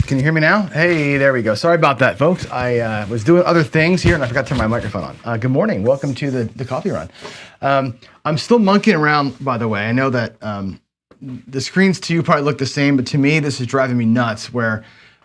Can you hear me now? Hey, there we go. Sorry about that, folks. I was doing other things here and I forgot to turn my microphone on. Good morning. Welcome to the coffee run. I'm still monkeying around, by the way. I know that the screens to you probably look the same, but to me, this is driving me nuts where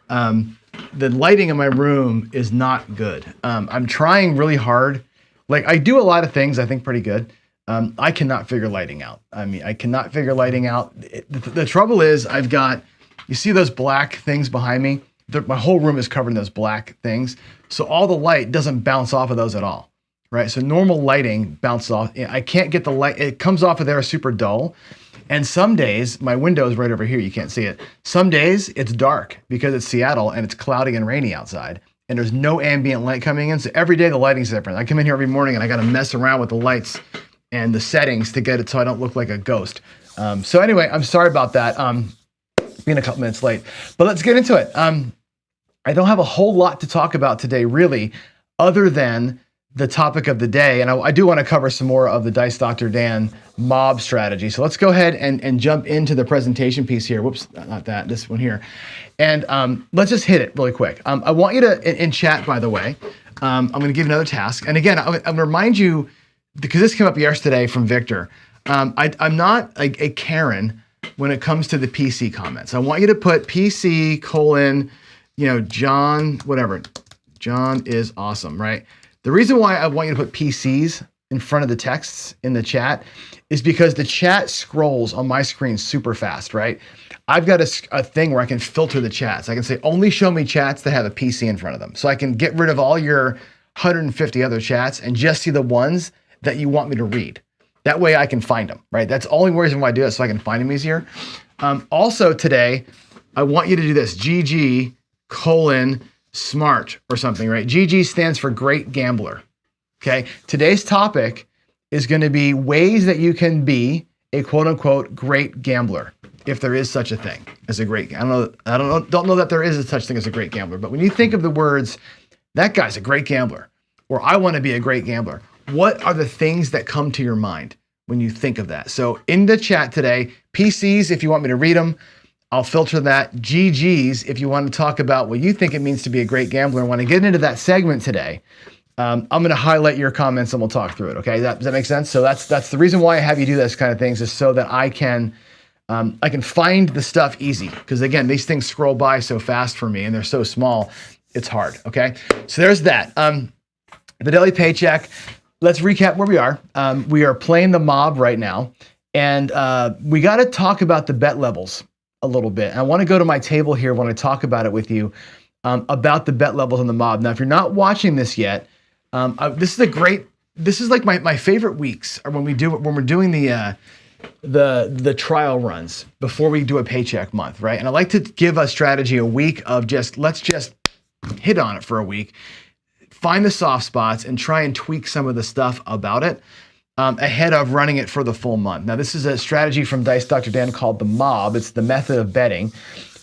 the lighting in my room is not good. I'm trying really hard. Like, I do a lot of things I think pretty good. I cannot figure lighting out. I cannot figure lighting out. The trouble is I've got, you see those black things behind me? My whole room is covered in those black things. So all the light doesn't bounce off of those at all, right? So normal lighting bounces off. I can't get the light. It comes off of there super dull. And some days, my window is right over here. You can't see it. Some days it's dark because it's Seattle and it's cloudy and rainy outside. And there's no ambient light coming in. So every day the lighting's different. I come in here every morning and I got to mess around with the lights and the settings to get it so I don't look like a ghost. So anyway, I'm sorry about that. Being a couple minutes late, but let's get into it. I don't have a whole lot to talk about today, really, other than the topic of the day. And I do want to cover some more of the Dice Dr. Dan mob strategy. So let's go ahead and jump into the presentation piece here. Whoops, not that, this one here. And let's just hit it really quick. I want you to, in chat, by the way, I'm going to give you another task. And again, I'm going to remind you, because this came up yesterday from Victor, I'm not a Karen when it comes to the PC comments. I want you to put PC : John, whatever. John is awesome, right? The reason why I want you to put PCs in front of the texts in the chat is because the chat scrolls on my screen super fast, right? I've got a thing where I can filter the chats. I can say, only show me chats that have a PC in front of them. So I can get rid of all your 150 other chats and just see the ones that you want me to read. That way I can find them, right? That's the only reason why I do it, so I can find them easier. Also today, I want you to do this, GG : smart or something, right? GG stands for great gambler, okay? Today's topic is gonna be ways that you can be a quote unquote great gambler, if there is such a thing as a great, I don't know that there is a such thing as a great gambler, but when you think of the words, that guy's a great gambler, or I wanna be a great gambler, what are the things that come to your mind when you think of that? So in the chat today, PCs, if you want me to read them, I'll filter that. GGs, if you want to talk about what you think it means to be a great gambler and want to get into that segment today, I'm going to highlight your comments and we'll talk through it. Okay, does that make sense? So that's the reason why I have you do this kind of things, is so that I can find the stuff easy. Because again, these things scroll by so fast for me and they're so small, it's hard. Okay, so there's that. The daily paycheck. Let's recap where we are. We are playing the mob right now, and we got to talk about the bet levels a little bit. I want to go to my table here when I talk about it with you about the bet levels on the mob. Now, if you're not watching this yet, this is like my favorite weeks are when we're doing the trial runs before we do a paycheck month, right? And I like to give a strategy a week of let's just hit on it for a week. Find the soft spots and try and tweak some of the stuff about it ahead of running it for the full month. Now, this is a strategy from Dice Dr. Dan called the mob. It's the method of betting.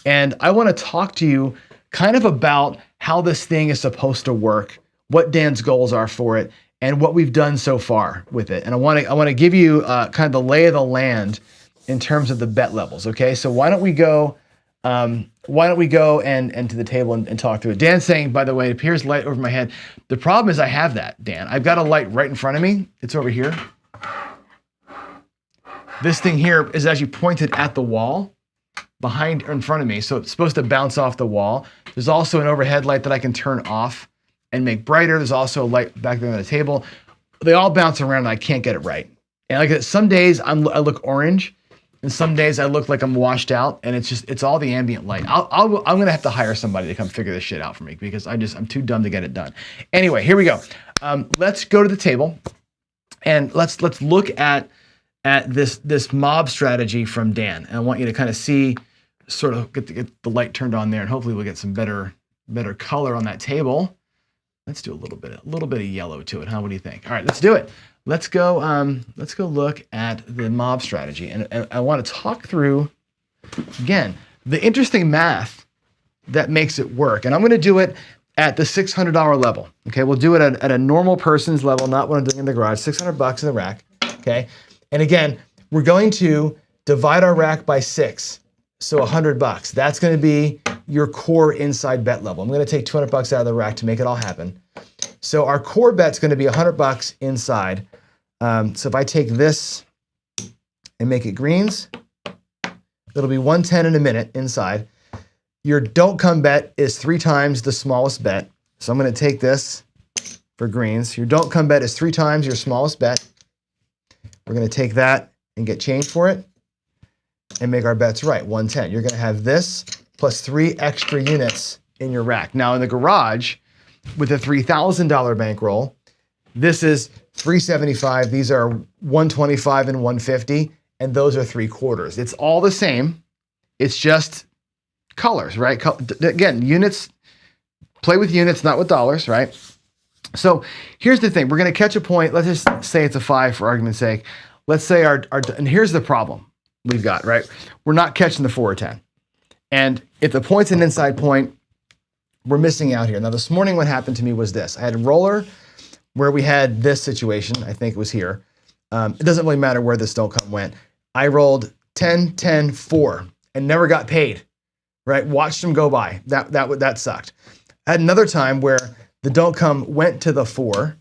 And I want to talk to you kind of about how this thing is supposed to work, what Dan's goals are for it, and what we've done so far with it. And I want to give you kind of the lay of the land in terms of the bet levels, okay? So why don't we go and to the table and talk through it. Dan's saying, by the way, it appears light over my head. The problem is I have that, Dan. I've got a light right in front of me. It's over here. This thing here is actually pointed at the wall behind or in front of me. So it's supposed to bounce off the wall. There's also an overhead light that I can turn off and make brighter. There's also a light back there on the table. They all bounce around and I can't get it right. And like some days I look orange, and some days I look like I'm washed out, and it's all the ambient light. I'm gonna have to hire somebody to come figure this shit out for me because I'm too dumb to get it done. Anyway, here we go. Let's go to the table, and let's look at this mob strategy from Dan. And I want you to kind of see, sort of get the light turned on there, and hopefully we'll get some better color on that table. Let's do a little bit of yellow to it, huh? What do you think? All right, let's do it. Let's go look at the mob strategy. And I want to talk through, again, the interesting math that makes it work. And I'm going to do it at the $600 level. Okay, we'll do it at a normal person's level, not what I'm doing in the garage, $600 in the rack. Okay, and again, we're going to divide our rack by 6. So $100. That's going to be your core inside bet level. I'm going to take 200 bucks out of the rack to make it all happen. So our core bet's going to be 100 bucks inside. So if I take this and make it greens, it'll be 110 in a minute inside. Your don't come bet is 3 times the smallest bet. So I'm going to take this for greens. Your don't come bet is 3 times your smallest bet. We're going to take that and get change for it and make our bets right, 110. You're going to have this plus 3 extra units in your rack. Now in the garage, with a $3,000 bankroll, this is $375. These are $125 and $150, and those are 3/4. It's all the same. It's just colors, right? Again, units, play with units, not with dollars, right? So here's the thing. We're going to catch a point. Let's just say it's a 5 for argument's sake. Let's say and here's the problem we've got, right? We're not catching the 4 or 10. And if the point's an inside point, we're missing out here. Now this morning what happened to me was this. I had a roller where we had this situation. I think it was here. It doesn't really matter where this don't come went. I rolled 10, 10, 4 and never got paid, right? Watched them go by. That sucked. I had another time where the don't come went to the 4,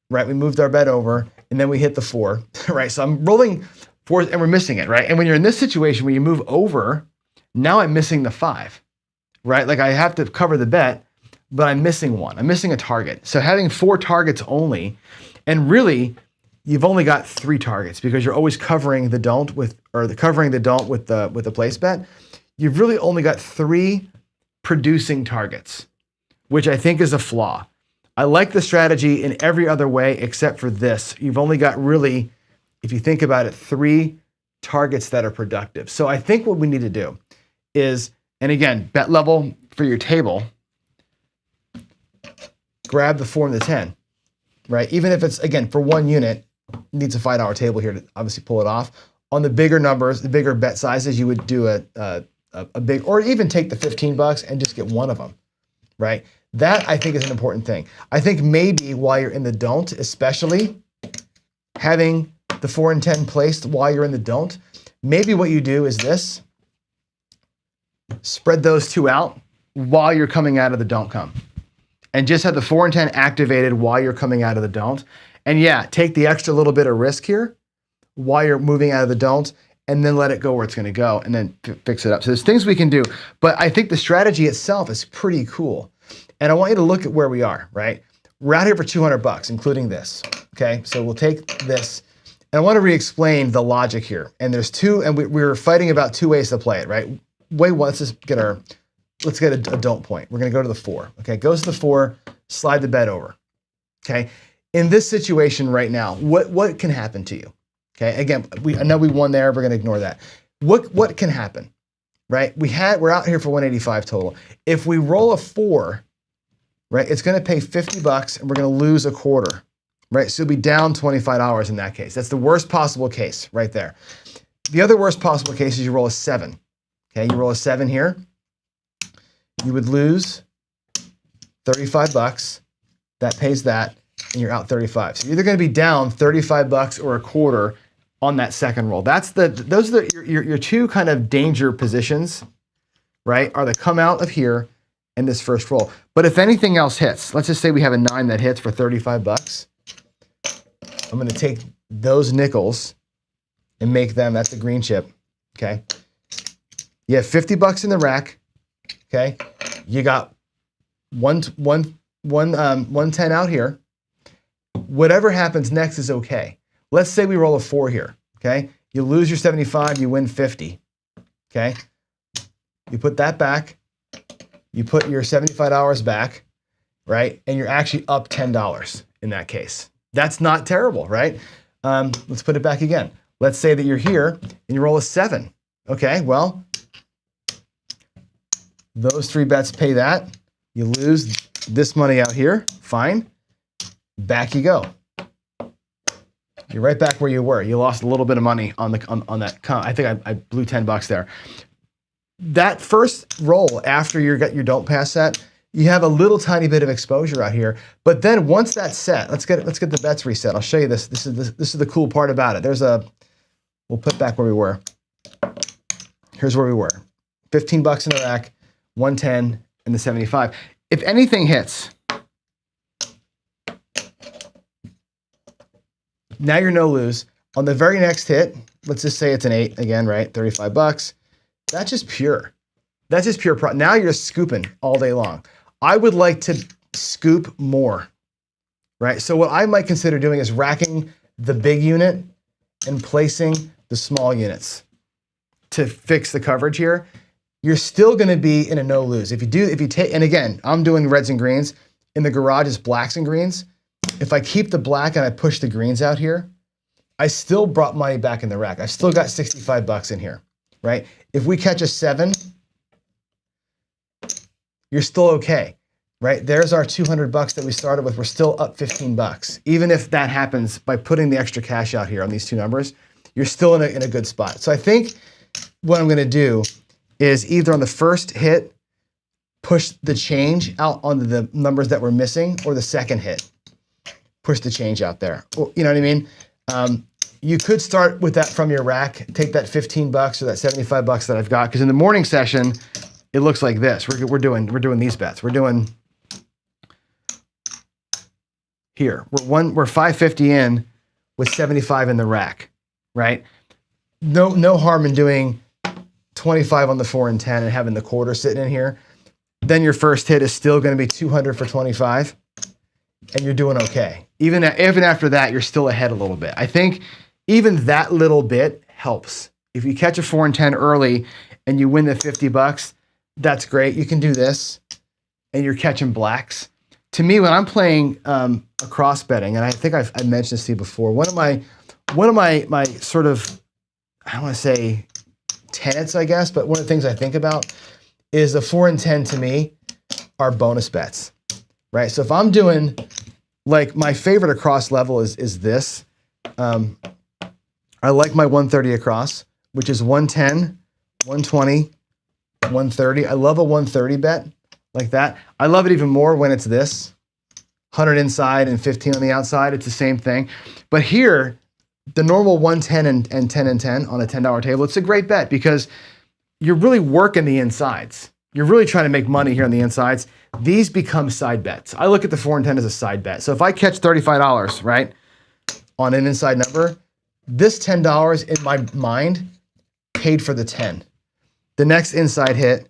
right? We moved our bet over and then we hit the 4, right? So I'm rolling 4 and we're missing it, right? And when you're in this situation where you move over, now I'm missing the 5, right? Like I have to cover the bet, but I'm missing one. I'm missing a target. So having 4 targets only, and really you've only got 3 targets because you're always covering the don't with, covering the don't with the place bet. You've really only got 3 producing targets, which I think is a flaw. I like the strategy in every other way except for this. You've only got really, if you think about it, 3 targets that are productive. So I think what we need to do is, and again, bet level for your table, grab the 4 and the 10, right? Even if it's, again, for 1 unit, needs a $5 table here to obviously pull it off. On the bigger numbers, the bigger bet sizes, you would do a big, or even take the 15 bucks and just get one of them, right? That I think is an important thing. I think maybe while you're in the don't, especially having the 4 and 10 placed while you're in the don't, maybe what you do is this, spread those 2 out while you're coming out of the don't come. And just have the 4 and 10 activated while you're coming out of the don't. And yeah, take the extra little bit of risk here while you're moving out of the don't, and then let it go where it's going to go, and then fix it up. So there's things we can do, but I think the strategy itself is pretty cool. And I want you to look at where we are, right? We're out here for 200 bucks, including this, okay? So we'll take this, and I want to re-explain the logic here. And there's 2, and we were fighting about 2 ways to play it, right? Way one, let's get a don't point. We're going to go to the 4, okay? Goes to the 4, slide the bet over, okay? In this situation right now, what can happen to you? Okay, again, I know we won there. We're going to ignore that. What can happen, right? We're out here for 185 total. If we roll a 4, right, it's going to pay 50 bucks and we're going to lose a quarter, right? So it'll be down $25 in that case. That's the worst possible case right there. The other worst possible case is you roll a 7. Okay, you roll a 7 here. You would lose 35 bucks. That pays that, and you're out 35. So you're either going to be down 35 bucks or a quarter on that second roll. Those are your 2 kind of danger positions, right? Are the come out of here and this first roll. But if anything else hits, let's just say we have a 9 that hits for 35 bucks. I'm going to take those nickels and make them, that's a green chip, okay? You have 50 bucks in the rack, okay? You got 110 out here. Whatever happens next is okay. Let's say we roll a 4 here, okay? You lose your 75, you win 50, okay? You put that back, you put your $75 back, right? And you're actually up $10 in that case. That's not terrible, right? Let's put it back again. Let's say that you're here and you roll a 7, okay? Well, those 3 bets pay that. You lose this money out here, fine. Back you go. You're right back where you were. You lost a little bit of money on that. I think I blew 10 bucks there. That first roll after you got your don't pass set, you have a little tiny bit of exposure out here. But then once that's set, let's get the bets reset. I'll show you this. This is the cool part about it. We'll put back where we were. Here's where we were. 15 bucks in the rack. 110, and the 75. If anything hits, now you're no lose. On the very next hit, let's just say it's an 8 again, right? $35. That's just pure. That's just pure profit. Now you're just scooping all day long. I would like to scoop more, right? So what I might consider doing is racking the big unit and placing the small units to fix the coverage here. You're still going to be in a no lose. If you take, and again, I'm doing reds and greens. In the garage, it's blacks and greens. If I keep the black and I push the greens out here, I still brought money back in the rack. I've still got $65 in here, right? If we catch a 7, you're still okay, right? There's our $200 that we started with. We're still up $15. Even if that happens by putting the extra cash out here on these two numbers, you're still in a good spot. So I think what I'm going to do is either on the first hit, push the change out onto the numbers that we're missing, or the second hit, push the change out there. You know what I mean? You could start with that from your rack, take that $15 or that $75 that I've got, because in the morning session, it looks like this. We're doing these bets. We're doing here. We're 550 in with 75 in the rack, right? No harm in doing 25 on the 4 and 10 and having the quarter sitting in here. Then your first hit is still going to be 200 for 25, and you're doing okay. Even after that, you're still ahead a little bit. I think even that little bit helps. If you catch a 4 and 10 early and you win the $50, that's great. You can do this, and you're catching blacks. To me, when I'm playing across betting, and I think I've mentioned this to you before, one of my sort of, I don't want to say tenets, I guess, but one of the things I think about is the 4 and 10 to me are bonus bets, right? So if I'm doing, like, my favorite across level is this. I like my 130 across, which is 110, 120, 130. I love a 130 bet like that. I love it even more when it's this, 100 inside and 15 on the outside. It's the same thing. But here, the normal 110 and 10 and 10 on a $10 table, it's a great bet because you're really working the insides. You're really trying to make money here on the insides. These become side bets. I look at the 4 and 10 as a side bet. So if I catch $35, right, on an inside number, this $10 in my mind paid for the 10. The next inside hit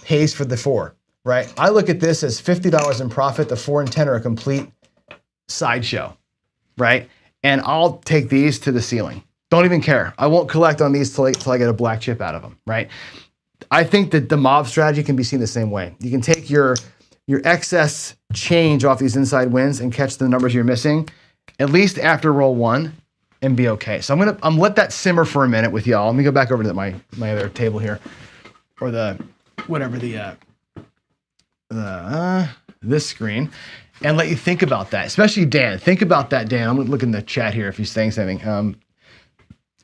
pays for the 4, right? I look at this as $50 in profit. The 4 and 10 are a complete sideshow, right? And I'll take these to the ceiling. Don't even care. I won't collect on these till I get a black chip out of them, right? I think that the mob strategy can be seen the same way. You can take your excess change off these inside wins and catch the numbers you're missing, at least after roll 1, and be okay. So I'm gonna let that simmer for a minute with y'all. Let me go back over to my other table here, or this screen, and let you think about that. Especially Dan. Think about that, Dan. I'm gonna look in the chat here if he's saying something.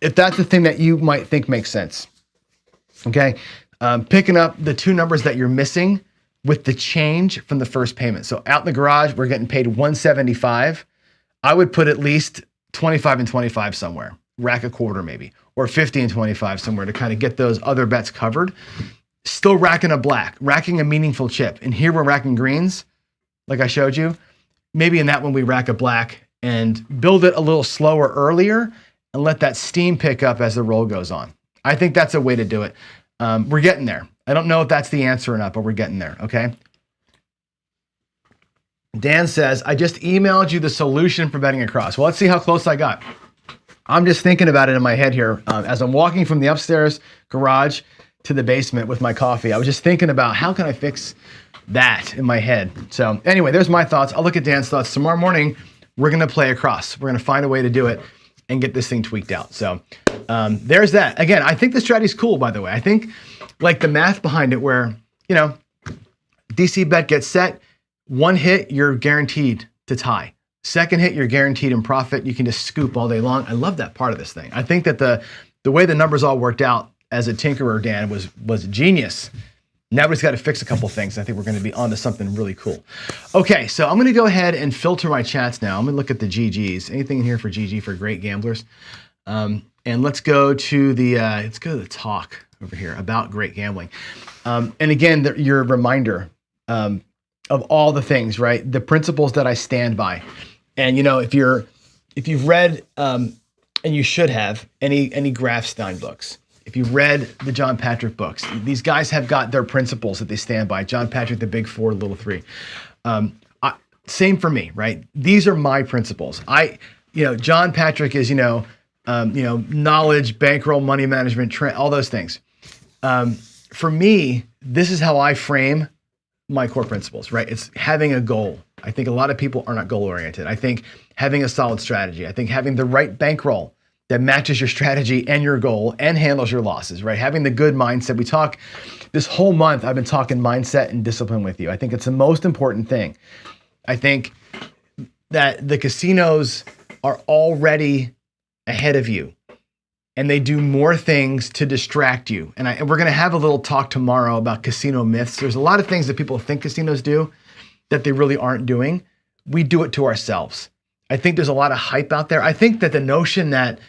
If that's the thing that you might think makes sense. Okay, picking up the two numbers that you're missing with the change from the first payment. So out in the garage, we're getting paid $175. I would put at least 25 and 25 somewhere, rack a quarter maybe, or 50 and 25 somewhere to kind of get those other bets covered. Still racking a black, racking a meaningful chip. And here we're racking greens, like I showed you. Maybe in that one we rack a black and build it a little slower earlier and let that steam pick up as the roll goes on. I think that's a way to do it. We're getting there. I don't know if that's the answer or not, but we're getting there, okay? Dan says, I just emailed you the solution for betting across. Well, let's see how close I got. I'm just thinking about it in my head here. As I'm walking from the upstairs garage to the basement with my coffee, I was just thinking about how can I fix that in my head. So anyway, there's my thoughts. I'll look at Dan's thoughts. Tomorrow morning, we're going to play across. We're going to find a way to do it and get this thing tweaked out. So there's that. Again, I think the strategy's cool, by the way. I think like the math behind it where, you know, DC bet gets set, one hit, you're guaranteed to tie. Second hit, you're guaranteed in profit. You can just scoop all day long. I love that part of this thing. I think that the way the numbers all worked out as a tinkerer, Dan, was genius. Now we just got to fix a couple things. I think we're going to be onto something really cool. Okay, so I'm going to go ahead and filter my chats now. I'm going to look at the GGs. Anything in here for GG for great gamblers? And let's go to the talk. over here, about great gambling. And again, your reminder of all the things, right? The principles that I stand by. And if you've read, and you should have, any Graf Stein books, if you've read the John Patrick books, these guys have got their principles that they stand by. John Patrick, the Big Four, Little Three. Same for me, right? These are my principles. John Patrick is, knowledge, bankroll, money management, all those things. For me, this is how I frame my core principles, right? It's having a goal. I think a lot of people are not goal oriented. I think having a solid strategy. I think having the right bankroll that matches your strategy and your goal and handles your losses, right? Having the good mindset. We talk this whole month, I've been talking mindset and discipline with you. I think it's the most important thing. I think that the casinos are already ahead of you and they do more things to distract you. And we're going to have a little talk tomorrow about casino myths. There's a lot of things that people think casinos do that they really aren't doing. We do it to ourselves. I think there's a lot of hype out there. I think that the notion that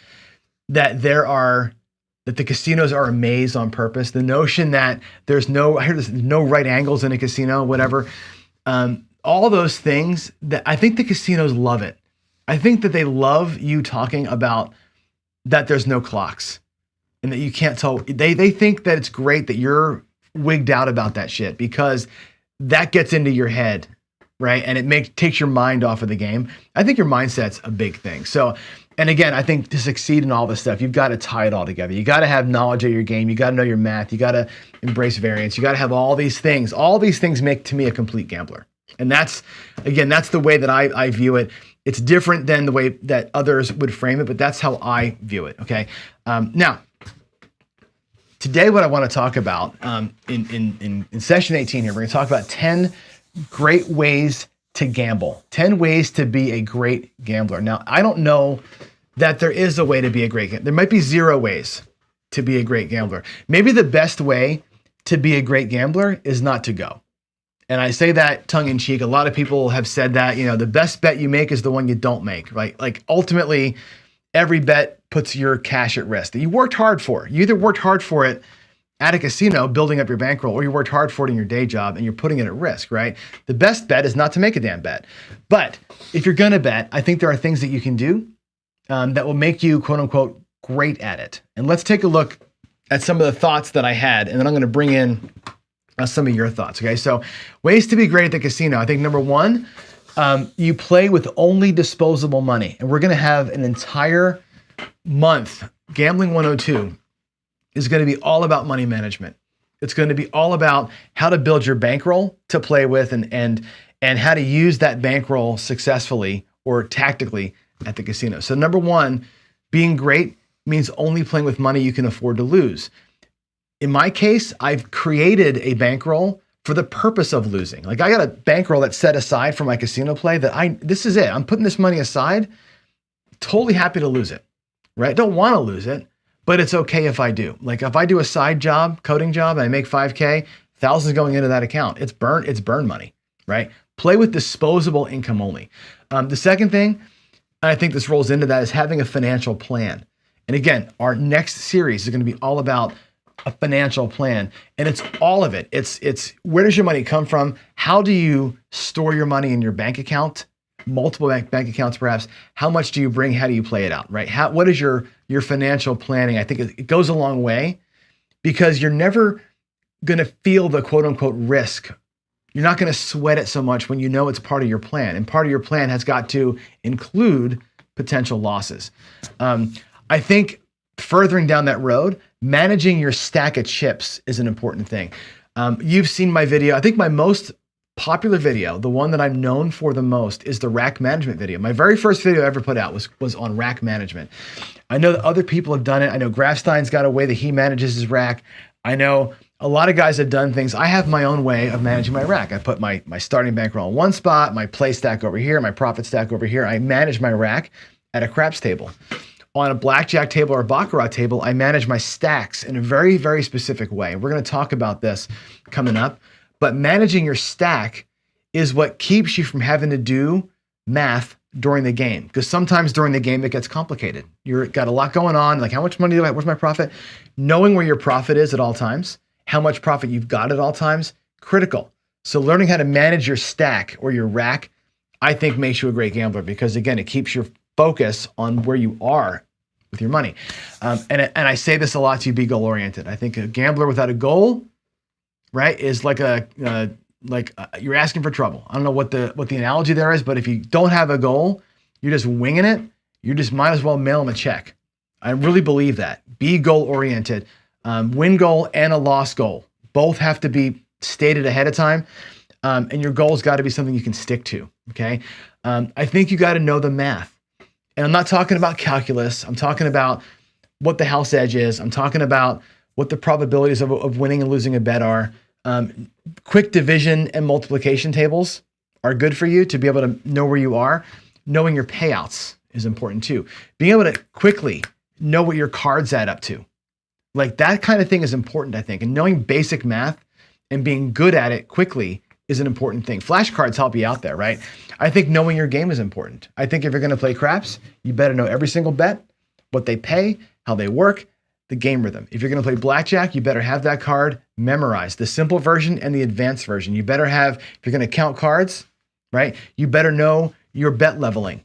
the casinos are a maze on purpose, the notion that there's no right angles in a casino, whatever, all those things, that I think the casinos love it. I think that they love you talking about that there's no clocks and that you can't tell. They think that it's great that you're wigged out about that shit because that gets into your head, right? And it takes your mind off of the game. I think your mindset's a big thing. So, and again, I think to succeed in all this stuff, you've got to tie it all together. You got to have knowledge of your game. You got to know your math. You got to embrace variance. You got to have all these things. All these things make, to me, a complete gambler. And that's the way that I view it. It's different than the way that others would frame it, but that's how I view it. Okay. Now, today, what I want to talk about in session 18 here, we're going to talk about 10 great ways to gamble, 10 ways to be a great gambler. Now, I don't know that there is a way to be a great gambler. There might be 0 ways to be a great gambler. Maybe the best way to be a great gambler is not to go. And I say that tongue in cheek. A lot of people have said that, the best bet you make is the one you don't make, right? Like ultimately, every bet puts your cash at risk that you worked hard for. You either worked hard for it at a casino, building up your bankroll, or you worked hard for it in your day job and you're putting it at risk, right? The best bet is not to make a damn bet. But if you're going to bet, I think there are things that you can do that will make you, quote unquote, great at it. And let's take a look at some of the thoughts that I had, and then I'm going to bring in some of your thoughts. Okay. So ways to be great at the casino. I think number 1, you play with only disposable money. And we're going to have an entire month. Gambling 102 is going to be all about money management. It's going to be all about how to build your bankroll to play with and how to use that bankroll successfully or tactically at the casino. So number 1, being great means only playing with money you can afford to lose. In my case, I've created a bankroll for the purpose of losing. Like I got a bankroll that's set aside for my casino play this is it. I'm putting this money aside, totally happy to lose it, right? Don't want to lose it, but it's okay if I do. Like if I do a side job, coding job, and I make $5K, thousands going into that account. It's burn money, right? Play with disposable income only. The second thing, and I think this rolls into that, is having a financial plan. And again, our next series is going to be all about a financial plan. And it's all of it. It's where does your money come from? How do you store your money in your bank account? Multiple bank accounts, perhaps. How much do you bring? How do you play it out, right? What is your financial planning? I think it goes a long way because you're never going to feel the quote unquote risk. You're not going to sweat it so much when you know it's part of your plan. And part of your plan has got to include potential losses. I think furthering down that road, managing your stack of chips is an important thing. You've seen my video. I think my most popular video, the one that I'm known for the most, is the rack management video. My very first video I ever put out was on rack management. I know that other people have done it. I know Graf Stein's got a way that he manages his rack. I know a lot of guys have done things. I have my own way of managing my rack. I put my starting bankroll in one spot, my play stack over here, my profit stack over here. I manage my rack at a craps table. On a blackjack table or a baccarat table, I manage my stacks in a very, very specific way. We're going to talk about this coming up, but managing your stack is what keeps you from having to do math during the game, because sometimes during the game it gets complicated. You've got a lot going on, like how much money do I have? Where's my profit? Knowing where your profit is at all times, how much profit you've got at all times, critical. So learning how to manage your stack or your rack, I think makes you a great gambler, because again, it keeps your focus on where you are with your money. And I say this a lot to you, be goal oriented. I think a gambler without a goal, right, is like you're asking for trouble. I don't know what the analogy there is, but if you don't have a goal, you're just winging it. You just might as well mail them a check. I really believe that. Be goal oriented. Win goal and a loss goal both have to be stated ahead of time, and your goal's got to be something you can stick to. Okay, I think you got to know the math, and I'm not talking about calculus. I'm talking about what the house edge is. I'm talking about what the probabilities of winning and losing a bet are. Quick division and multiplication tables are good for you to be able to know where you are. Knowing your payouts is important too. Being able to quickly know what your cards add up to. Like that kind of thing is important, I think. And knowing basic math and being good at it quickly is an important thing. Flashcards help you out there, right? I think knowing your game is important. I think if you're going to play craps, you better know every single bet, what they pay, how they work, the game rhythm. If you're going to play blackjack, you better have that card memorized, the simple version and the advanced version. You better have, if you're going to count cards, right, you better know your bet leveling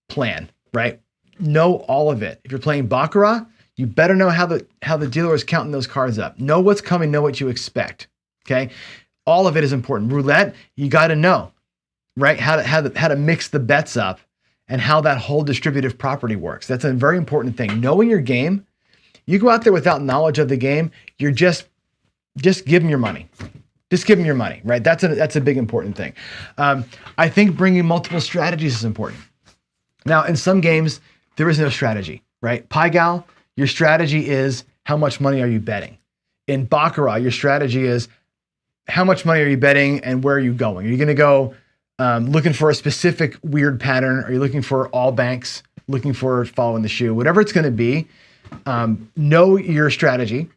plan, right? Know all of it. If you're playing baccarat, you better know how the dealer is counting those cards up. Know what's coming, know what you expect, okay? All of it is important. Roulette, you got to know, right, how to mix the bets up and how that whole distributive property works. That's a very important thing. Knowing your game. You go out there without knowledge of the game, you're just give them your money. Just give them your money, right? That's a big important thing. I think bringing multiple strategies is important. Now, in some games, there is no strategy, right? Pie Gal, your strategy is how much money are you betting? In Baccarat, your strategy is how much money are you betting and where are you going? Are you going to go looking for a specific weird pattern? Are you looking for all banks, looking for following the shoe? Whatever it's going to be, know your strategy,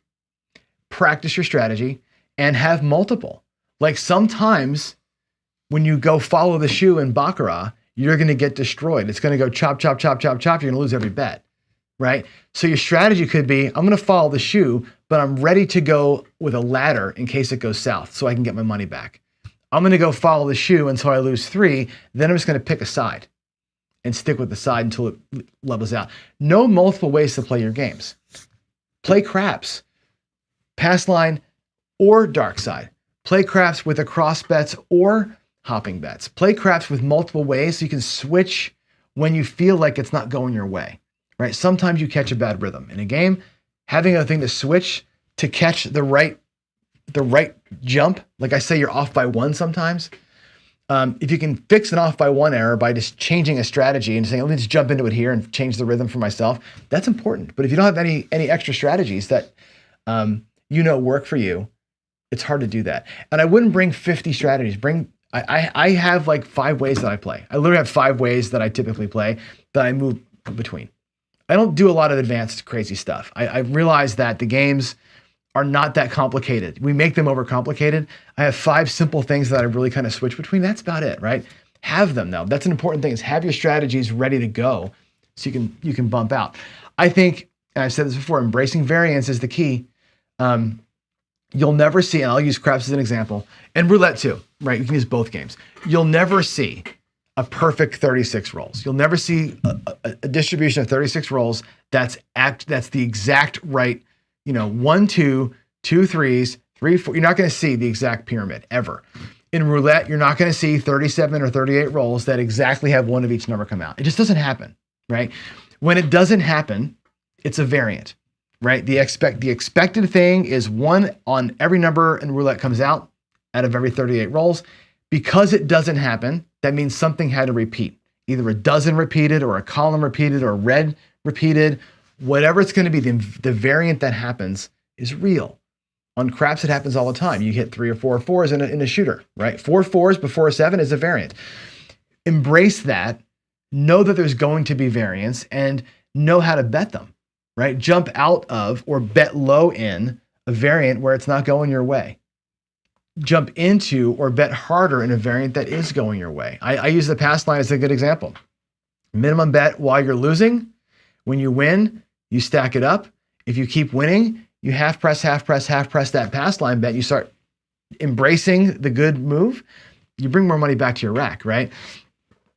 practice your strategy, and have multiple. Like sometimes when you go follow the shoe in Baccarat, you're going to get destroyed. It's going to go chop, chop, chop, chop, chop. You're going to lose every bet, right? So your strategy could be, I'm going to follow the shoe, but I'm ready to go with a ladder in case it goes south so I can get my money back. I'm going to go follow the shoe until I lose 3. Then I'm just going to pick a side and stick with the side until it levels out. Know multiple ways to play your games. Play craps, pass line or dark side. Play craps with across bets or hopping bets. Play craps with multiple ways so you can switch when you feel like it's not going your way, right? Sometimes you catch a bad rhythm. In a game, having a thing to switch to catch the right jump, like I say, you're off by 1 sometimes. If you can fix an off by 1 error by just changing a strategy and saying, let me just jump into it here and change the rhythm for myself, that's important. But if you don't have any extra strategies that work for you, it's hard to do that. And I wouldn't bring 50 strategies. I have like 5 ways that I play. I literally have 5 ways that I typically play that I move between. I don't do a lot of advanced crazy stuff. I realize that the games are not that complicated. We make them overcomplicated. I have 5 simple things that I really kind of switch between. That's about it, right? Have them though. That's an important thing, is have your strategies ready to go so you can bump out. I think, and I've said this before, embracing variance is the key. You'll never see, and I'll use craps as an example, and roulette too, right? You can use both games. You'll never see a perfect 36 rolls. You'll never see a distribution of 36 rolls that's the exact right, 1, 2, 2 3s, 3, 4. You're not going to see the exact pyramid ever. In roulette, you're not going to see 37 or 38 rolls that exactly have 1 of each number come out. It just doesn't happen, right? When it doesn't happen, it's a variant, right? The expected thing is 1 on every number in roulette comes out of every 38 rolls. Because it doesn't happen, that means something had to repeat. Either a dozen repeated or a column repeated or red repeated. Whatever it's going to be, the variant that happens is real. On craps, it happens all the time. You hit 3 or 4 4s in a shooter, right? 4 4s before a 7 is a variant. Embrace that. Know that there's going to be variants and know how to bet them, right? Jump out of or bet low in a variant where it's not going your way. Jump into or bet harder in a variant that is going your way. I use the pass line as a good example. Minimum bet while you're losing. When you win, you stack it up. If you keep winning, you half press that pass line bet. You start embracing the good move. You bring more money back to your rack, right?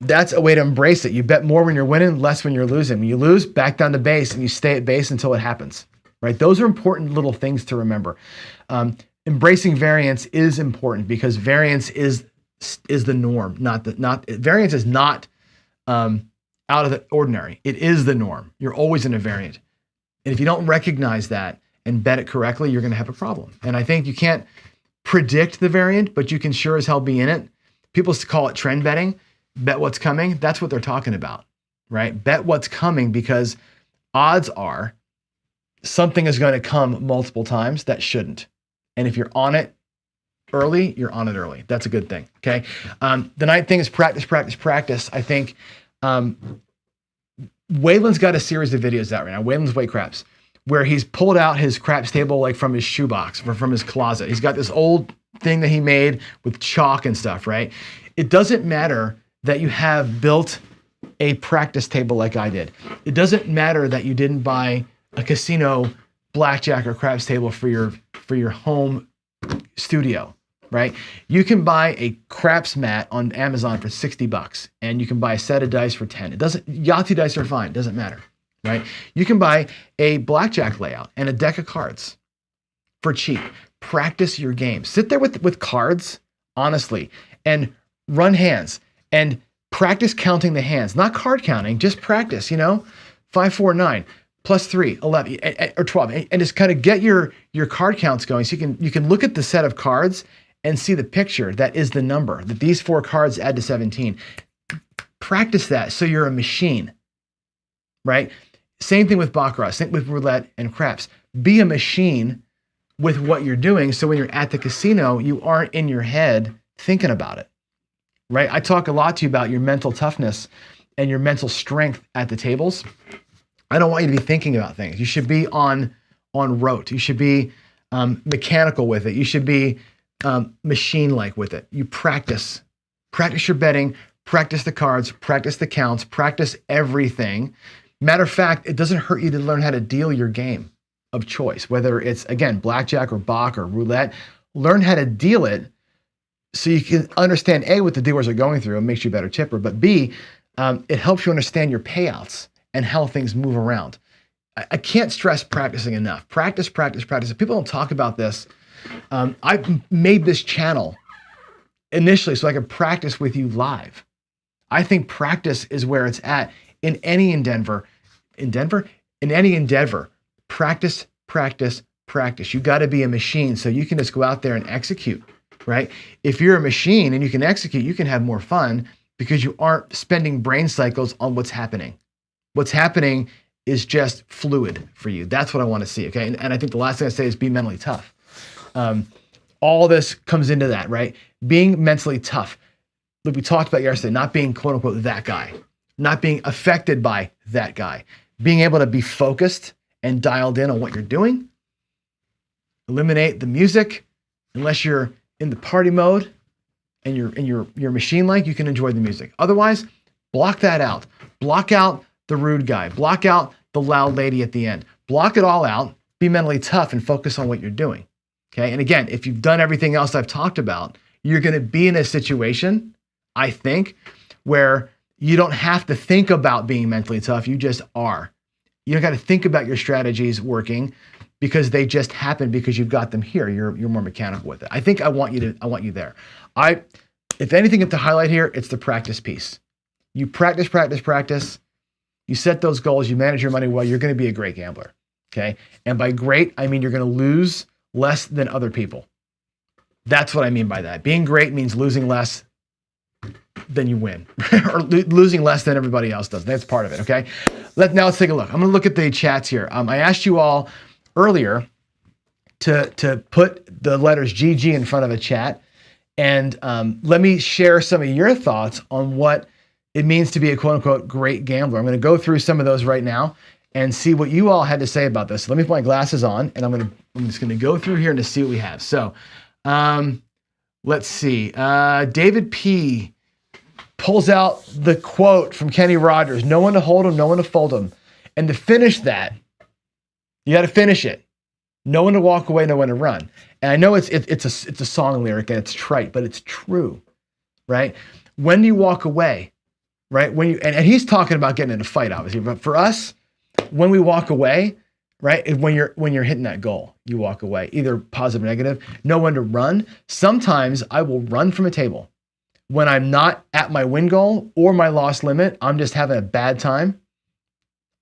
That's a way to embrace it. You bet more when you're winning, less when you're losing. When you lose, back down to base, and you stay at base until it happens, right? Those are important little things to remember. Embracing variance is important because variance is the norm, variance is not out of the ordinary. It is the norm. You're always in a variant. And if you don't recognize that and bet it correctly, you're going to have a problem. And I think you can't predict the variant, but you can sure as hell be in it. People call it trend betting. Bet what's coming. That's what they're talking about, right? Bet what's coming because odds are something is going to come multiple times that shouldn't. And if you're on it early, you're on it early. That's a good thing, okay? The ninth thing is practice. I think Waylon's got a series of videos out right now, Waylon's Weight Craps, where he's pulled out his craps table like from his shoebox or from his closet. He's got this old thing that he made with chalk and stuff, right? It doesn't matter that you have built a practice table like I did. It doesn't matter that you didn't buy a casino blackjack or craps table for your home studio, right? You can buy a craps mat on Amazon for $60 and you can buy a set of dice for 10. Yahtzee dice are fine, doesn't matter, right? You can buy a blackjack layout and a deck of cards for cheap. Practice your game. Sit there with cards, honestly, and run hands and practice counting the hands, not card counting, just practice, 5, 4, 9. +3, 11, or 12, and just kind of get your card counts going so you can look at the set of cards and see the picture that is the number, that these 4 cards add to 17. Practice that so you're a machine, right? Same thing with baccarat, same with roulette and craps. Be a machine with what you're doing so when you're at the casino, you aren't in your head thinking about it, right? I talk a lot to you about your mental toughness and your mental strength at the tables. I don't want you to be thinking about things. You should be on rote. You should be mechanical with it. You should be machine-like with it. You practice your betting, practice the cards, practice the counts, practice everything. Matter of fact, it doesn't hurt you to learn how to deal your game of choice, whether it's, again, blackjack or bac or roulette. Learn how to deal it so you can understand, A, what the dealers are going through and makes you a better tipper, but B, it helps you understand your payouts and how things move around. I can't stress practicing enough. Practice. If people don't talk about this, I made this channel initially so I could practice with you live. I think practice is where it's at in any endeavor. Practice. You got to be a machine so you can just go out there and execute, right? If you're a machine and you can execute, you can have more fun because you aren't spending brain cycles on what's happening. What's happening is just fluid for you. That's what I want to see, okay? And I think the last thing I say is be mentally tough. All this comes into that, right? Being mentally tough. Look, we talked about yesterday, not being quote unquote that guy, not being affected by that guy, being able to be focused and dialed in on what you're doing. Eliminate the music unless you're in the party mode and you're machine-like, you can enjoy the music. Otherwise, block that out. Block out the rude guy. Block out the loud lady at the end. Block it all out. Be mentally tough and focus on what you're doing. Okay. And again, if you've done everything else I've talked about, you're going to be in a situation, I think, where you don't have to think about being mentally tough. You just are. You don't got to think about your strategies working because they just happen because you've got them here. You're more mechanical with it. I think I want you there. If anything to highlight here, it's the practice piece. You practice. You set those goals, you manage your money well, you're going to be a great gambler, okay? And by great, I mean you're going to lose less than other people. That's what I mean by that. Being great means losing less than you win, or losing less than everybody else does. That's part of it, okay? Let's take a look. I'm going to look at the chats here. I asked you all earlier to put the letters GG in front of a chat, and let me share some of your thoughts on what it means to be a quote unquote great gambler. I'm going to go through some of those right now and see what you all had to say about this. So let me put my glasses on and I'm just going to go through here and to see what we have. So let's see. David P. pulls out the quote from Kenny Rogers, no one to hold him, no one to fold him. And to finish that, you got to finish it. No one to walk away, no one to run. And I know it's a song lyric and it's trite, but it's true, right? When you walk away, right? And he's talking about getting in a fight, obviously, but for us, when we walk away, right? When you're hitting that goal, you walk away, either positive or negative, no one to run. Sometimes I will run from a table when I'm not at my win goal or my loss limit. I'm just having a bad time.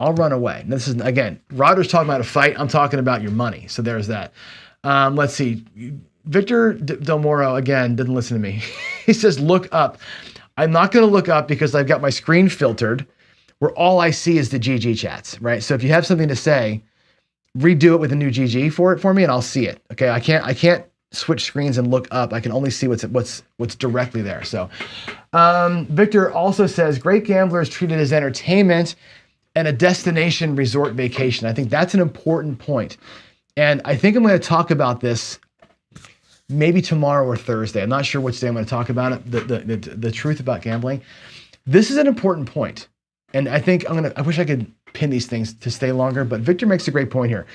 I'll run away. And this is, again, Rodder's talking about a fight. I'm talking about your money. So there's that. Let's see. Victor Del Moro, again, didn't listen to me. He says, look up. I'm not going to look up because I've got my screen filtered where all I see is the GG chats, right? So if you have something to say, redo it with a new GG for me and I'll see it. Okay. I can't switch screens and look up. I can only see what's directly there. So Victor also says, great gamblers treated as entertainment and a destination resort vacation. I think that's an important point. And I think I'm going to talk about this maybe tomorrow or Thursday. I'm not sure which day I'm going to talk about it. The truth about gambling. This is an important point. And I think I wish I could pin these things to stay longer, but Victor makes a great point here.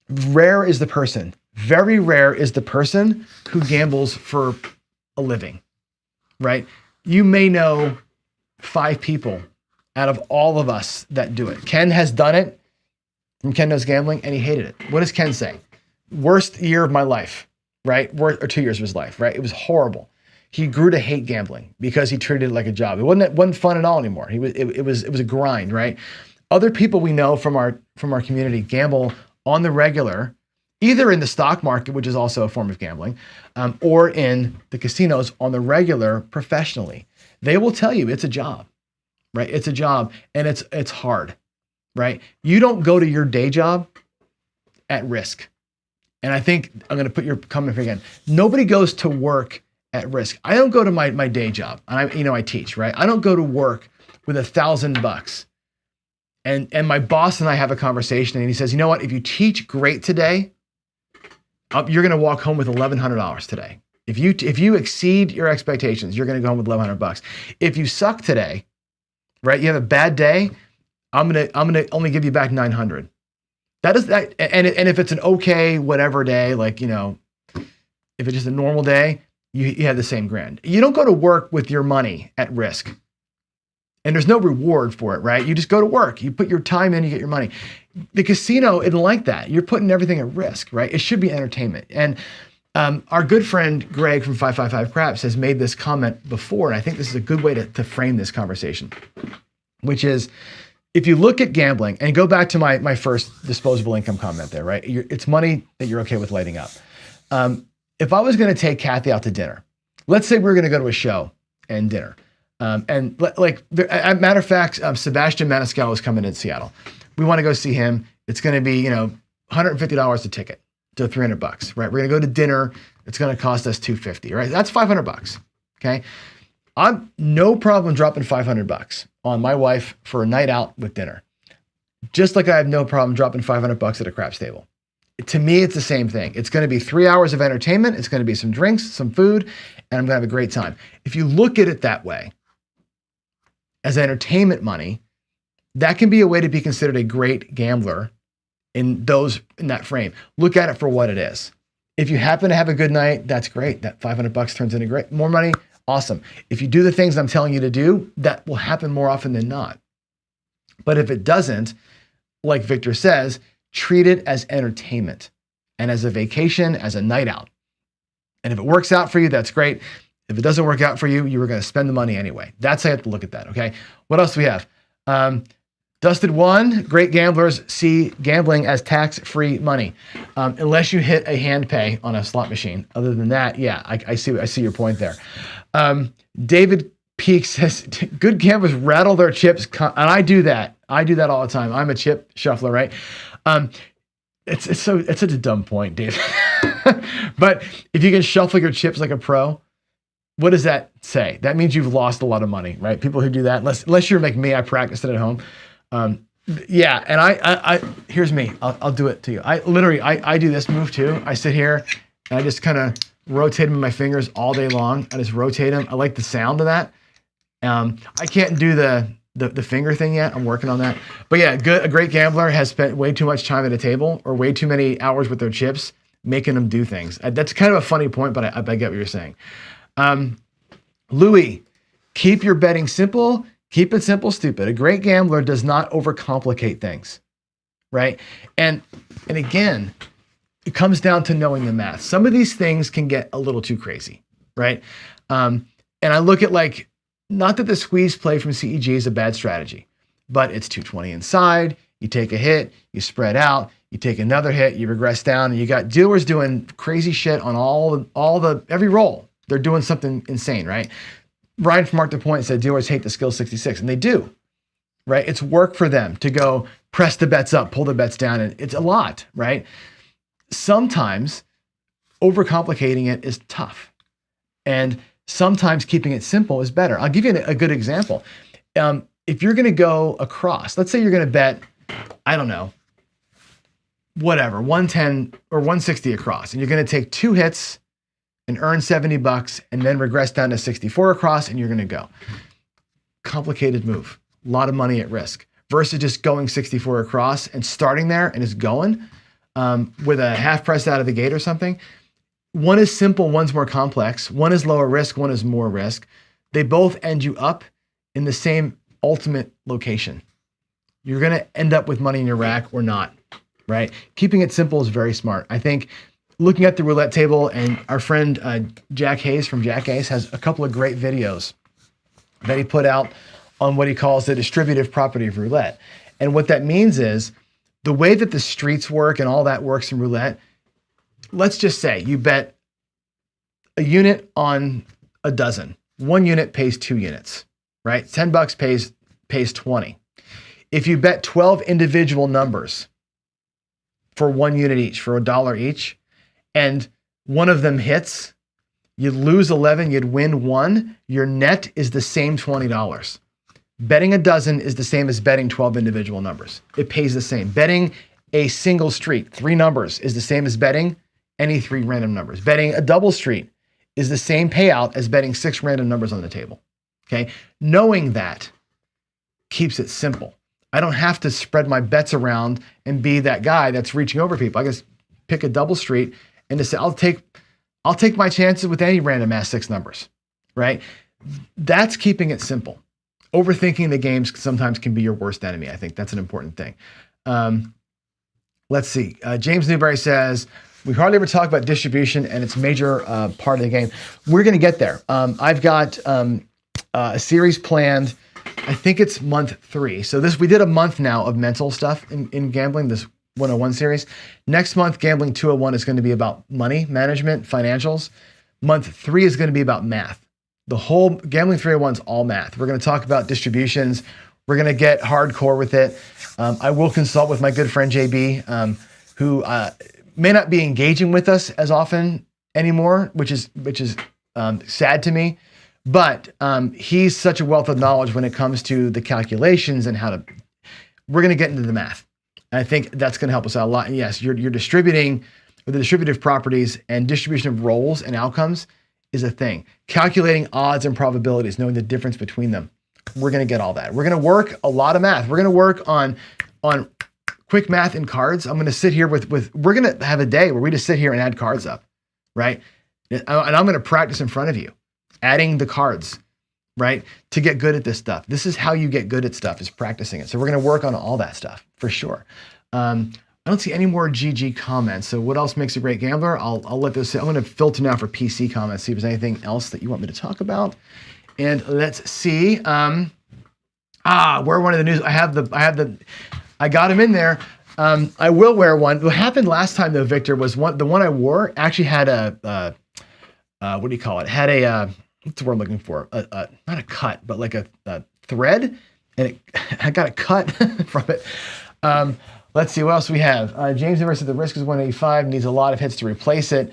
Rare is the person, very rare is the person who gambles for a living, right? You may know 5 people out of all of us that do it. Ken has done it from Ken Knows Gambling and he hated it. What does Ken say? Worst year of my life, right? Or 2 years of his life, right? It was horrible. He grew to hate gambling because he treated it like a job. It wasn't fun at all anymore. It was a grind, right? Other people we know from our community gamble on the regular, either in the stock market, which is also a form of gambling, or in the casinos on the regular professionally. They will tell you it's a job, right? It's a job and it's hard, right? You don't go to your day job at risk. And I think I'm going to put your comment again. Nobody goes to work at risk. I don't go to my day job. I teach, right? I don't go to work with $1,000 and my boss and I have a conversation and he says, you know what? If you teach great today, you're going to walk home with $1,100 today. If you exceed your expectations, you're going to go home with $1,100. If you suck today, right? You have a bad day, I'm going to only give you back 900. That is that. And if it's an okay, whatever day, like, if it's just a normal day, you have the same grand. You don't go to work with your money at risk. And there's no reward for it, right? You just go to work. You put your time in, you get your money. The casino isn't like that. You're putting everything at risk, right? It should be entertainment. And our good friend Greg from 555 Craps has made this comment before, and I think this is a good way to frame this conversation, which is, if you look at gambling, and go back to my first disposable income comment there, right? It's money that you're okay with lighting up. If I was going to take Kathy out to dinner, let's say we were going to go to a show and dinner. Matter of fact, Sebastian Maniscalco is coming in Seattle. We want to go see him. It's going to be, $150 a ticket to $300, right? We're going to go to dinner. It's going to cost us $250, right? That's $500. Okay. I'm no problem dropping $500 on my wife for a night out with dinner. Just like I have no problem dropping $500 at a craps table. To me, it's the same thing. It's going to be 3 hours of entertainment. It's going to be some drinks, some food, and I'm going to have a great time. If you look at it that way, as entertainment money, that can be a way to be considered a great gambler in that frame. Look at it for what it is. If you happen to have a good night, that's great. That $500 turns into great. More money, awesome. If you do the things I'm telling you to do, that will happen more often than not. But if it doesn't, like Victor says, treat it as entertainment and as a vacation, as a night out. And if it works out for you, that's great. If it doesn't work out for you, you were going to spend the money anyway. That's how you have to look at that, okay? What else do we have? Dusted one, great gamblers see gambling as tax-free money, unless you hit a hand pay on a slot machine. Other than that, yeah, I see your point there. David Peak says, good gamblers rattle their chips, and I do that. I do that all the time. I'm a chip shuffler, right? It's such a dumb point, Dave. But if you can shuffle your chips like a pro, what does that say? That means you've lost a lot of money, right? People who do that, unless you're like me, I practice it at home. Yeah, and I here's me. I'll do it to you. I do this move too. I sit here and I just kind of rotate them in my fingers all day long. I just rotate them. I like the sound of that. I can't do the finger thing yet. I'm working on that. But yeah, a great gambler has spent way too much time at a table or way too many hours with their chips making them do things. That's kind of a funny point, but I get what you're saying. Louis, keep your betting simple. Keep it simple, stupid. A great gambler does not overcomplicate things, right? And again, it comes down to knowing the math. Some of these things can get a little too crazy, right? And I look at like, not that the squeeze play from CEG is a bad strategy, but it's 220 inside. You take a hit, you spread out, you take another hit, you regress down, and you got dealers doing crazy shit on every roll. They're doing something insane, right? Ryan from Mark the Point said dealers hate the skill 66, and they do, right? It's work for them to go press the bets up, pull the bets down, and it's a lot, right? Sometimes overcomplicating it is tough, and sometimes keeping it simple is better. I'll give you a good example. If you're going to go across, let's say you're going to bet, I don't know, whatever, 110 or 160 across, and you're going to take 2 hits and earn $70 and then regress down to 64 across, and you're going to go. Complicated move, a lot of money at risk versus just going 64 across and starting there and just going with a half press out of the gate or something. One is simple, one's more complex. One is lower risk, one is more risk. They both end you up in the same ultimate location. You're going to end up with money in your rack or not, right? Keeping it simple is very smart. I think looking at the roulette table, and our friend Jack Hayes from Jack Ace has a couple of great videos that he put out on what he calls the distributive property of roulette. And what that means is the way that the streets work and all that works in roulette, let's just say you bet a unit on a dozen. 1 unit pays 2 units, right? $10 pays 20. If you bet 12 individual numbers for 1 unit each, for $1 each, and one of them hits, you'd lose 11, you'd win 1, your net is the same $20. Betting a dozen is the same as betting 12 individual numbers. It pays the same. Betting a single street, 3 numbers, is the same as betting any 3 random numbers. Betting a double street is the same payout as betting 6 random numbers on the table. Okay? Knowing that keeps it simple. I don't have to spread my bets around and be that guy that's reaching over people. I just pick a double street and just say, I'll take my chances with any random ass 6 numbers, right? That's keeping it simple. Overthinking the games sometimes can be your worst enemy. I think that's an important thing. Let's see. James Newberry says, we hardly ever talk about distribution and it's a major part of the game. We're going to get there. I've got a series planned. I think it's month 3. So we did a month now of mental stuff in gambling, this 101 series. Next month, Gambling 201 is going to be about money management, financials. Month 3 is going to be about math. The whole Gambling 301 is all math. We're going to talk about distributions. We're going to get hardcore with it. I will consult with my good friend JB, who may not be engaging with us as often anymore, which is sad to me. But he's such a wealth of knowledge when it comes to the calculations and we're going to get into the math. And I think that's going to help us out a lot. And yes, you're distributing with the distributive properties and distribution of roles and outcomes is a thing. Calculating odds and probabilities, knowing the difference between them. We're going to get all that. We're going to work a lot of math. We're going to work on quick math and cards. I'm going to sit here we're going to have a day where we just sit here and add cards up, right? And I'm going to practice in front of you, adding the cards, right? To get good at this stuff. This is how you get good at stuff, is practicing it. So we're going to work on all that stuff for sure. I don't see any more GG comments. So what else makes a great gambler? I'll let those. I'm going to filter now for PC comments, see if there's anything else that you want me to talk about. And let's see. Where one of the news? I got him in there. I will wear one. What happened last time though, Victor, was the one I wore actually had a what do you call it? Had a what's the word I'm looking for? Not a cut, but like a thread, and I got a cut from it. Let's see what else we have. James Never said the risk is 185, needs a lot of hits to replace it.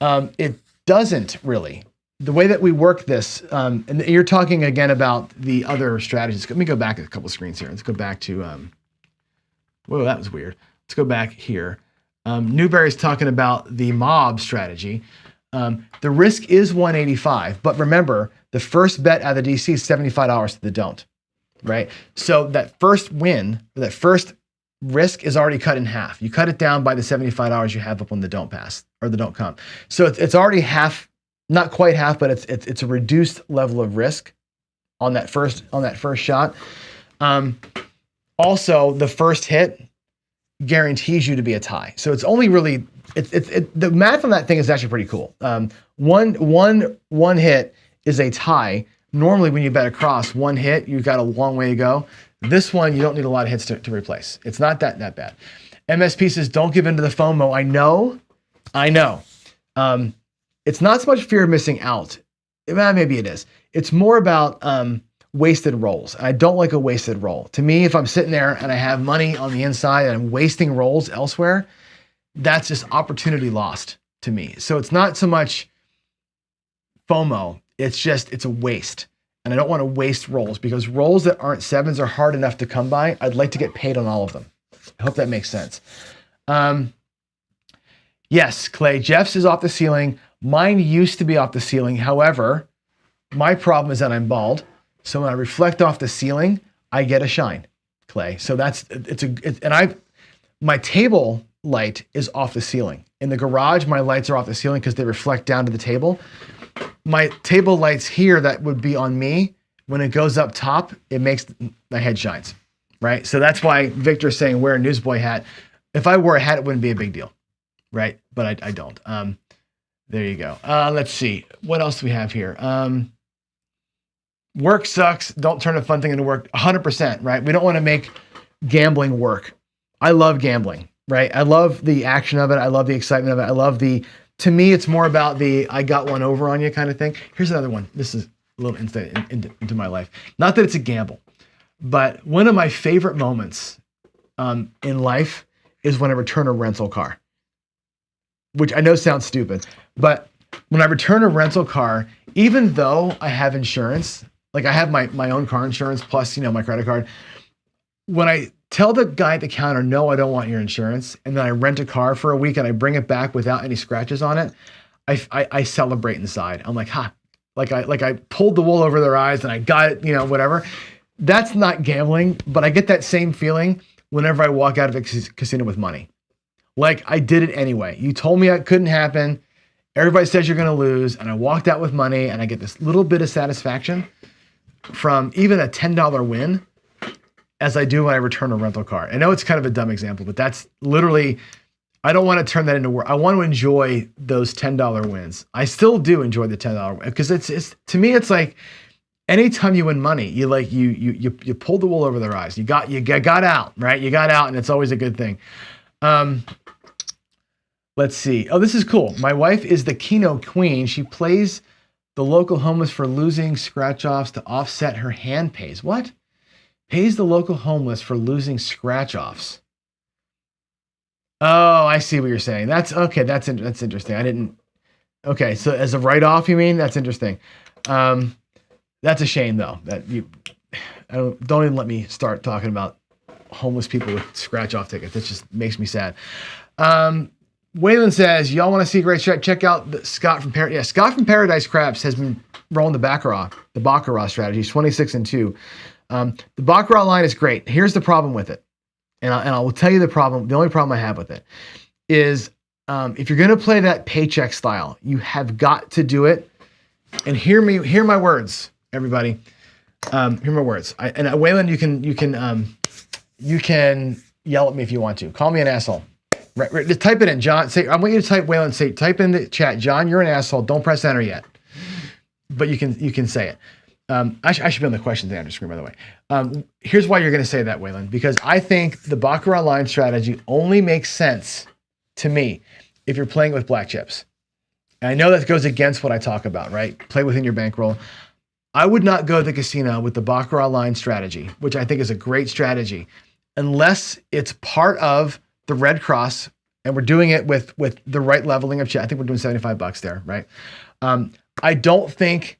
It doesn't really. The way that we work this, and you're talking again about the other strategies. Let me go back a couple screens here. Let's go back to, whoa, that was weird. Let's go back here. Newberry's talking about the mob strategy. The risk is 185, but remember, the first bet out of the DC is $75 to the don't, right? So that first win, that first risk is already cut in half. You cut it down by the $75 you have up on the don't pass or the don't come. So it's already half, not quite half, but it's a reduced level of risk on that first shot. Also, the first hit guarantees you to be a tie. So it's only really the math on that thing is actually pretty cool. One hit is a tie. Normally, when you bet across, one hit, you've got a long way to go. This one, you don't need a lot of hits to replace. It's not that bad. MSP says, don't give in to the FOMO. I know. It's not so much fear of missing out. Maybe it is. It's more about wasted rolls. And I don't like a wasted roll. To me, if I'm sitting there and I have money on the inside and I'm wasting rolls elsewhere, that's just opportunity lost to me. So it's not so much FOMO. It's a waste. And I don't want to waste rolls because rolls that aren't sevens are hard enough to come by. I'd like to get paid on all of them. I hope that makes sense. Yes, Clay, Jeff's is off the ceiling. Mine used to be off the ceiling. However, my problem is that I'm bald. So when I reflect off the ceiling, I get a shine, Clay. So my table light is off the ceiling. In the garage, my lights are off the ceiling because they reflect down to the table. My table lights here that would be on me, when it goes up top, it makes my head shines, right? So that's why Victor's saying wear a newsboy hat. If I wore a hat, it wouldn't be a big deal, right? But I don't. There you go. Let's see. What else do we have here? Work sucks. Don't turn a fun thing into work. 100%, right? We don't want to make gambling work. I love gambling, right? I love the action of it. I love the excitement of it. To me, it's more about the I got one over on you kind of thing. Here's another one. This is a little insight into my life. Not that it's a gamble, but one of my favorite moments in life is when I return a rental car, which I know sounds stupid, but when I return a rental car, even though I have insurance, like I have my own car insurance plus, my credit card, when I tell the guy at the counter, no, I don't want your insurance, and then I rent a car for a week and I bring it back without any scratches on it, I celebrate inside. I'm like, like I pulled the wool over their eyes and I got it, whatever. That's not gambling, but I get that same feeling whenever I walk out of a casino with money. Like I did it anyway. You told me it couldn't happen. Everybody says you're going to lose, and I walked out with money, and I get this little bit of satisfaction from even a $10 win as I do when I return a rental car. I know it's kind of a dumb example, but that's literally, I don't want to turn that into work. I want to enjoy those $10 wins. I still do enjoy the $10 win because it's to me, it's like anytime you win money, you pull the wool over their eyes. You got out, right? You got out, and it's always a good thing. Let's see. Oh, this is cool. My wife is the Keno queen. She plays the local homeless for losing scratch-offs to offset her hand pays. What? Pays the local homeless for losing scratch-offs. Oh, I see what you're saying. That's okay. That's interesting. Okay, so as a write-off, you mean? That's interesting. That's a shame, though. Don't even let me start talking about homeless people with scratch-off tickets. That just makes me sad. Waylon says, y'all want to see a great strat? Check out Scott from Paradise. Yeah, Scott from Paradise Craps has been rolling the Baccarat strategy. He's 26-2. The Baccarat line is great. Here's the problem with it. And I will tell you the problem. The only problem I have with it is if you're going to play that paycheck style, you have got to do it. And hear my words, everybody. Hear my words. Waylon, you can yell at me if you want to. Call me an asshole. Right, just type it in, John. I want you to type Waylon. Type in the chat, John. You're an asshole. Don't press enter yet, but you can say it. I should be on the questions and answer screen, by the way. Here's why you're going to say that, Waylon, because I think the Baccarat line strategy only makes sense to me if you're playing with black chips. And I know that goes against what I talk about, right? Play within your bankroll. I would not go to the casino with the Baccarat line strategy, which I think is a great strategy, unless it's part of the Red Cross, and we're doing it with the right leveling of chat. I think we're doing $75 there, right? I don't think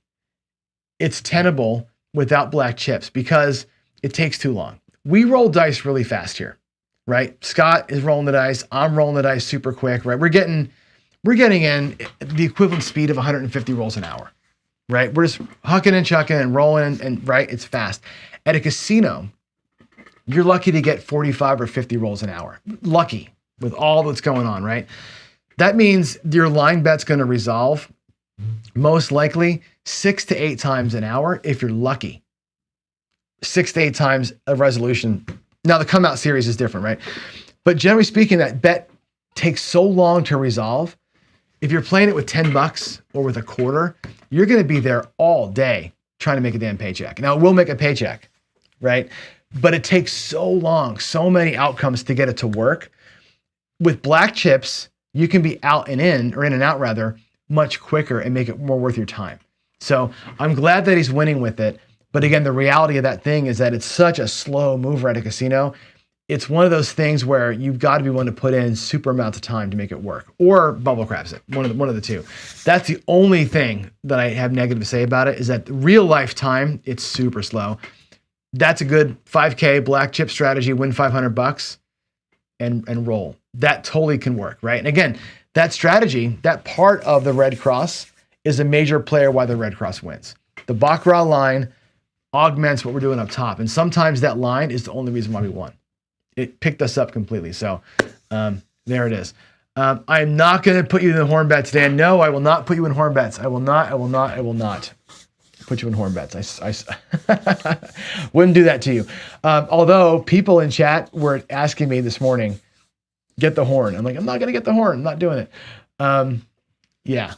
it's tenable without black chips because it takes too long. We roll dice really fast here, right? Scott is rolling the dice. I'm rolling the dice super quick, right? We're getting we're getting in the equivalent speed of 150 rolls an hour, right? We're just hucking and chucking and rolling and right, it's fast. At a casino, you're lucky to get 45 or 50 rolls an hour. Lucky with all that's going on, right? That means your line bet's going to resolve most likely 6 to 8 times an hour if you're lucky. 6 to 8 times a resolution. Now the come out series is different, right? But generally speaking, that bet takes so long to resolve. If you're playing it with $10 or with a quarter, you're going to be there all day trying to make a damn paycheck. Now it will make a paycheck, right? But it takes so long, so many outcomes to get it to work. With black chips, you can be out and in, or in and out rather, much quicker and make it more worth your time. So I'm glad that he's winning with it. But again, the reality of that thing is that it's such a slow mover at a casino. It's one of those things where you've got to be willing to put in super amounts of time to make it work, or bubble crabs it, one of the two. That's the only thing that I have negative to say about it, is that the real life time, it's super slow. That's a good 5K black chip strategy, win $500 and roll. That totally can work, right? And again, that strategy, that part of the Red Cross is a major player why the Red Cross wins. The Baccarat line augments what we're doing up top. And sometimes that line is the only reason why we won. It picked us up completely. So there it is. I'm not going to put you in the horn bets, Dan. No, I will not put you in horn bets. I will not put you in horn bets. I wouldn't do that to you. Although people in chat were asking me this morning, get the horn. I'm like, I'm not going to get the horn. I'm not doing it. Yeah.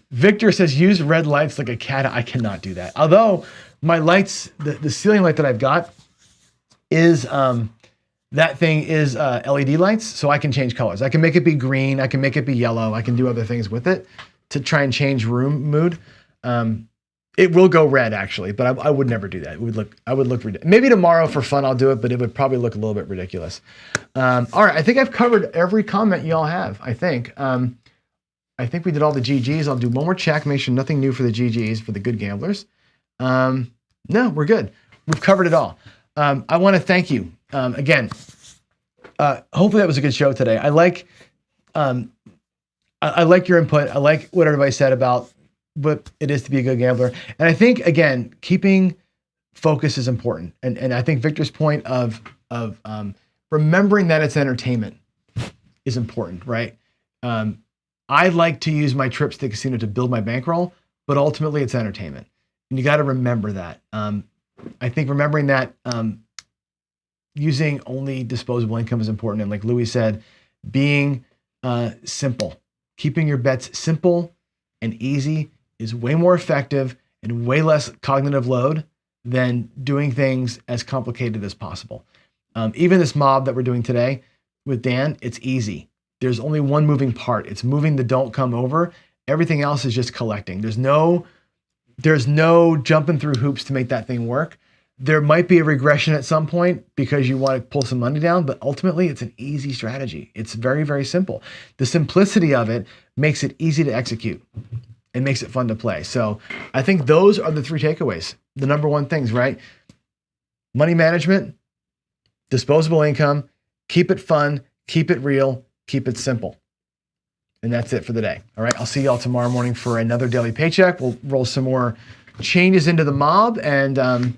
Victor says, use red lights like a cat. I cannot do that. Although my lights, the ceiling light that I've got is, that thing is LED lights, so I can change colors. I can make it be green. I can make it be yellow. I can do other things with it to try and change room mood. It will go red actually, but I would never do that. I would look ridiculous. Maybe tomorrow for fun I'll do it, but it would probably look a little bit ridiculous. All right, I think I've covered every comment y'all have. I think we did all the GGs. I'll do one more check, make sure nothing new for the GGs for the good gamblers. No, we're good. We've covered it all. I want to thank you again. Hopefully that was a good show today. I like your input. I like what everybody said about what it is to be a good gambler. And I think, again, keeping focus is important. And I think Victor's point of remembering that it's entertainment is important, right? I like to use my trips to the casino to build my bankroll, but ultimately it's entertainment. And you got to remember that. I think remembering that using only disposable income is important. And like Louis said, being simple, keeping your bets simple and easy is way more effective and way less cognitive load than doing things as complicated as possible. Even this mob that we're doing today with Dan, it's easy. There's only one moving part. It's moving the don't come over. Everything else is just collecting. There's no jumping through hoops to make that thing work. There might be a regression at some point because you want to pull some money down, but ultimately it's an easy strategy. It's very, very simple. The simplicity of it makes it easy to execute and makes it fun to play. So I think those are the 3 takeaways. The number one things, right? Money management, disposable income, keep it fun, keep it real, keep it simple. And that's it for the day. All right. I'll see y'all tomorrow morning for another daily paycheck. We'll roll some more changes into the mob. And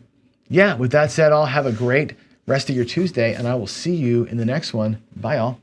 yeah, with that said, I'll have a great rest of your Tuesday and I will see you in the next one. Bye all.